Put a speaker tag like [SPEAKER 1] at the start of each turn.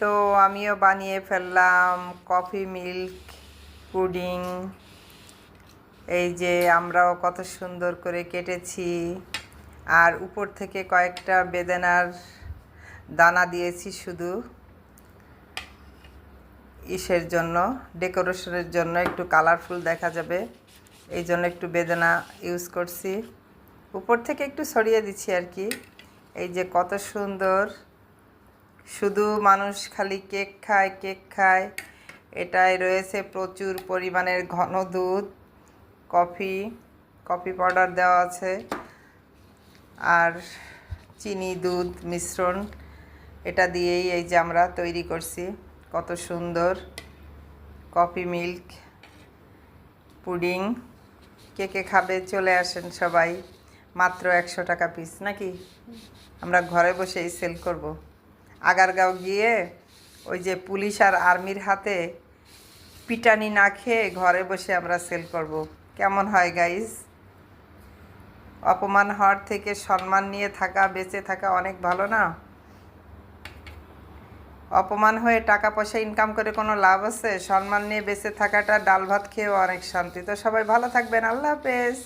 [SPEAKER 1] তো আমিও বানিয়ে ফেললাম কফি মিল্ক পুডিং। এই যে আমরাও কত সুন্দর করে কেটেছি, আর উপর থেকে কয়েকটা বেদানার দানা দিয়েছি শুধু ইসের জন্য, ডেকোরেশনের জন্য, একটু কালারফুল দেখা যাবে এই জন্য একটু বেদানা ইউজ করছি। উপর থেকে একটু ছড়িয়ে দিচ্ছি আর কি। এই যে কত সুন্দর, শুধু মানুষ খালি কেক খায় কেক খায়। এটায় রয়েছে প্রচুর পরিমাণের ঘন দুধ, কফি পাউডার দেওয়া আছে, আর চিনি দুধ মিশ্রণ। এটা দিয়েই এই যে আমরা তৈরি করছি কত সুন্দর কফি মিল্ক পুডিং। কে কে খাবে চলে আসেন সবাই, মাত্র 100 টাকা পিস নাকি। আমরা ঘরে বসেই সেল করব। আগারগাঁও গিয়ে ওই যে পুলিশ আর আর্মির হাতে পিটানি না খেয়ে ঘরে বসে আমরা সেল করব। কেমন হয় গাইস? অপমান হওয়ার থেকে সম্মান নিয়ে থাকা, বেঁচে থাকা অনেক ভালো না? অপমান হয়ে টাকা পয়সা ইনকাম করে কোনো লাভ আছে? সম্মান নিয়ে বেঁচে থাকাটা ডাল ভাত খেয়েও অনেক শান্তি। তো সবাই ভালো থাকবেন, আল্লাহ হাফেজ।